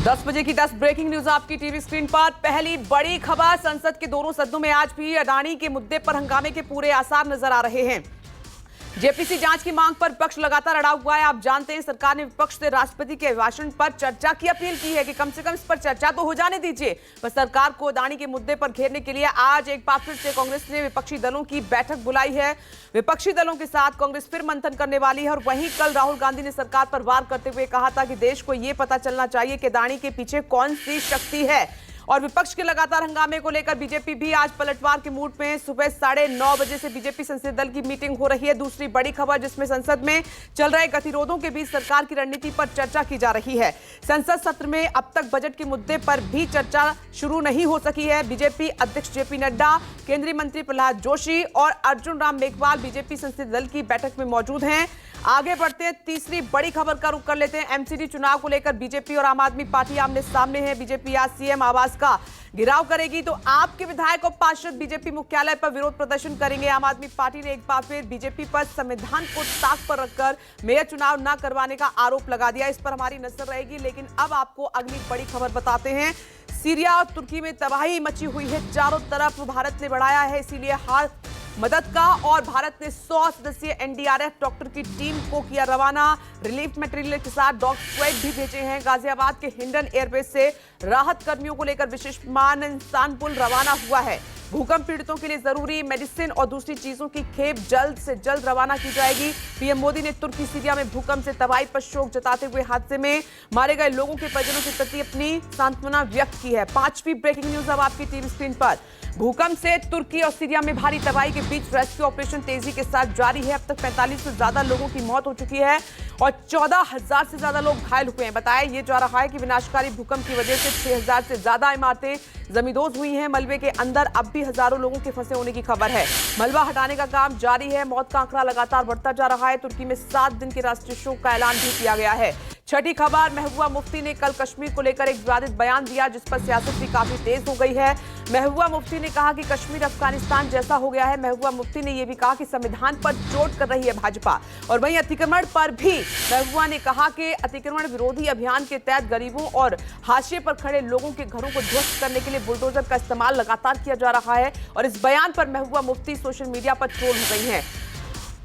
10 बजे की 10 breaking news आपकी टीवी स्क्रीन पर। पहली बड़ी खबर, संसद के दोनों सदनों में आज भी अडानी के मुद्दे पर हंगामे के पूरे आसार नजर आ रहे हैं। जेपीसी जांच की मांग पर विपक्ष लगातार अड़ा हुआ है। आप जानते हैं सरकार ने विपक्ष से राष्ट्रपति के भाषण पर चर्चा की अपील की है कि कम से कम इस पर चर्चा तो हो जाने दीजिए। पर सरकार को अडानी के मुद्दे पर घेरने के लिए आज एक बार फिर से कांग्रेस ने विपक्षी दलों की बैठक बुलाई है। विपक्षी दलों के साथ कांग्रेस फिर मंथन करने वाली है। और वहीं कल राहुल गांधी ने सरकार पर वार करते हुए कहा था कि देश को यह पता चलना चाहिए कि अडानी के पीछे कौन सी शक्ति है। और विपक्ष के लगातार हंगामे को लेकर बीजेपी भी आज पलटवार के मूड में। सुबह 9:30 बजे से बीजेपी संसदीय दल की मीटिंग हो रही है। दूसरी बड़ी खबर, जिसमें संसद में चल रहे गतिरोधों के बीच सरकार की रणनीति पर चर्चा की जा रही है। संसद सत्र में अब तक बजट के मुद्दे पर भी चर्चा शुरू नहीं हो सकी है। बीजेपी अध्यक्ष जेपी नड्डा, केंद्रीय मंत्री प्रहलाद जोशी और अर्जुन राम मेघवाल बीजेपी संसदीय दल की बैठक में मौजूद हैं। आगे बढ़ते हैं, तीसरी बड़ी खबर का रुख कर लेते हैं। एमसीडी चुनाव को लेकर बीजेपी और आम आदमी पार्टी आमने सामने है। बीजेपी आज सीएम आवास का घेराव करेगी तो आपके विधायक और पार्षद बीजेपी मुख्यालय पर विरोध प्रदर्शन करेंगे। आम आदमी पार्टी ने एक बार फिर बीजेपी पर संविधान को ताक पर रखकर मेयर चुनाव न करवाने का आरोप लगा दिया। इस पर हमारी नजर रहेगी। लेकिन अब आपको अगली बड़ी खबर बताते हैं। सीरिया और तुर्की में तबाही मची हुई है। चारों तरफ भारत ने बढ़ाया है इसीलिए हाथ मदद का। और भारत ने 100 सदस्यीय एनडीआरएफ डॉक्टर की टीम को किया रवाना। रिलीफ मटेरियल के साथ डॉग स्क्वाड भी भेजे हैं। गाजियाबाद के हिंडन एयरबेस से राहत कर्मियों को लेकर विशेष विमान इंसानपुल रवाना हुआ है। भूकंप पीड़ितों के लिए जरूरी मेडिसिन और दूसरी चीजों की खेप जल्द से जल्द रवाना की जाएगी। पीएम मोदी ने तुर्की सीरिया में भूकंप से तबाही पर शोक जताते हुए हादसे में मारे गए लोगों के परिजनों के प्रति अपनी सांत्वना व्यक्त की है। पांचवी ब्रेकिंग न्यूज अब आपकी टीवी स्क्रीन पर। भूकंप से तुर्की और सीरिया में भारी तबाही के बीच रेस्क्यू ऑपरेशन तेजी के साथ जारी है। अब तक 45 से ज्यादा लोगों की मौत हो चुकी है और 14,000 से ज्यादा लोग घायल हुए हैं। बताया ये जा रहा है कि विनाशकारी भूकंप की वजह से 6,000 से ज्यादा इमारतें जमींदोज हुई हैं। मलबे के अंदर अब भी हजारों लोगों के फंसे होने की खबर है। मलबा हटाने का काम जारी है। मौत का आंकड़ा लगातार बढ़ता जा रहा है। तुर्की में 7 दिन के राष्ट्रीय शोक का ऐलान भी किया गया है। छठी खबर, महबूबा मुफ्ती ने कल कश्मीर को लेकर एक विवादित बयान दिया जिस पर सियासत भी काफी तेज हो गई है। महबूबा मुफ्ती ने कहा कि कश्मीर अफगानिस्तान जैसा हो गया है। महबूबा मुफ्ती ने यह भी कहा कि संविधान पर चोट कर रही है भाजपा। और वहीं अतिक्रमण पर भी महबूबा ने कहा कि अतिक्रमण विरोधी अभियान के तहत गरीबों और हाशिए पर खड़े लोगों के घरों को ध्वस्त करने के लिए बुलडोजर का इस्तेमाल लगातार किया जा रहा है। और इस बयान पर महबूबा मुफ्ती सोशल मीडिया पर ट्रोल हो गई हैं।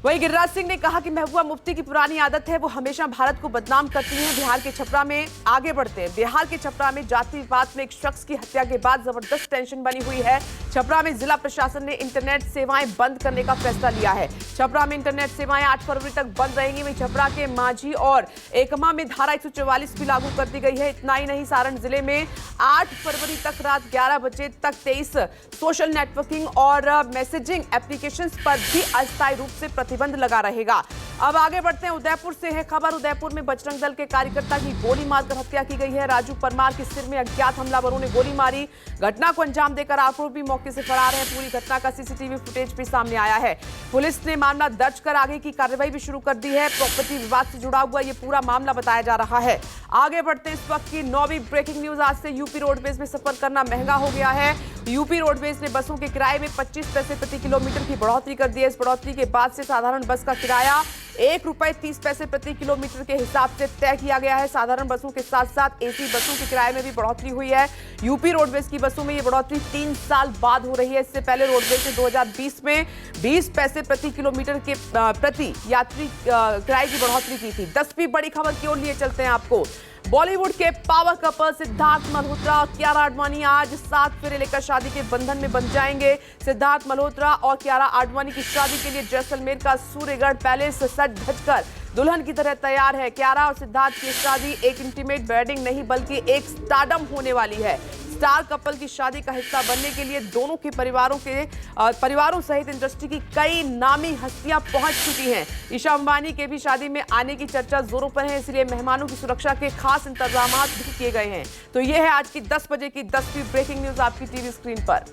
वहीं गिरिराज सिंह ने कहा कि महबूबा मुफ्ती की पुरानी आदत है, वो हमेशा भारत को बदनाम करती हैं। बिहार के छपरा में आगे बढ़ते हैं। बिहार के छपरा में जाति विवाद में एक शख्स की हत्या के बाद जबरदस्त टेंशन बनी हुई है। छपरा में जिला प्रशासन ने इंटरनेट सेवाएं बंद करने का फैसला लिया है। छपरा में इंटरनेट सेवाएं 8 फरवरी तक बंद रहेंगी। वहीं छपरा के माझी और एकमा में धारा 144 भी लागू कर दी गई है। इतना ही नहीं, सारण जिले में 8 फरवरी तक रात 11 बजे तक 23 सोशल नेटवर्किंग और मैसेजिंग एप्लीकेशंस पर भी अस्थायी रूप से प्रतिबंध लगा रहेगा। अब आगे बढ़ते हैं, उदयपुर से है खबर। उदयपुर में बजरंग दल के कार्यकर्ता की गोली मारकर हत्या की गई है। राजू परमार के सिर में अज्ञात हमलावरों ने गोली मारी। घटना को अंजाम देकर आरोपी मौके से फरार हैं। पूरी घटना का सीसीटीवी फुटेज भी सामने आया है। पुलिस ने मामला दर्ज कर आगे की कार्रवाई भी शुरू कर दी है। प्रॉपर्टी विवाद से जुड़ा हुआ ये पूरा मामला बताया जा रहा है। आगे बढ़ते हैं, इस वक्त की 9वीं ब्रेकिंग न्यूज। आज से यूपी रोडवेज में सफर करना महंगा हो गया है। यूपी रोडवेज ने बसों के किराए में 25 पैसे प्रति किलोमीटर की बढ़ोतरी कर दी है। इस बढ़ोतरी के बाद से साधारण बस का किराया ₹1.30 प्रति किलोमीटर के हिसाब से तय किया गया है। साधारण बसों के साथ साथ एसी बसों के किराए में भी बढ़ोतरी हुई है। यूपी रोडवेज की बसों में ये बढ़ोतरी 3 साल बाद हो रही है। इससे पहले रोडवेज ने 2020 में 20 पैसे प्रति किलोमीटर के प्रति यात्री किराए की बढ़ोतरी की थी। 10वीं बड़ी खबर की ओर लिए चलते हैं आपको। बॉलीवुड के पावर कपल सिद्धार्थ मल्होत्रा और कियारा आडवाणी आज 7 फेरे लेकर शादी के बंधन में बंध जाएंगे। सिद्धार्थ मल्होत्रा और कियारा आडवाणी की शादी के लिए जैसलमेर का सूर्यगढ़ पैलेस सज धजकर दुल्हन की तरह तैयार है। कियारा और सिद्धार्थ की शादी एक इंटीमेट वेडिंग नहीं बल्कि एक स्टारडम होने वाली है। स्टार कपल की शादी का हिस्सा बनने के लिए दोनों के परिवारों सहित इंडस्ट्री की कई नामी हस्तियां पहुंच चुकी हैं। ईशा अंबानी के भी शादी में आने की चर्चा जोरों पर है, इसलिए मेहमानों की सुरक्षा के खास इंतजाम भी किए गए हैं। तो यह है आज की 10 बजे की 10वीं ब्रेकिंग न्यूज आपकी टीवी स्क्रीन पर।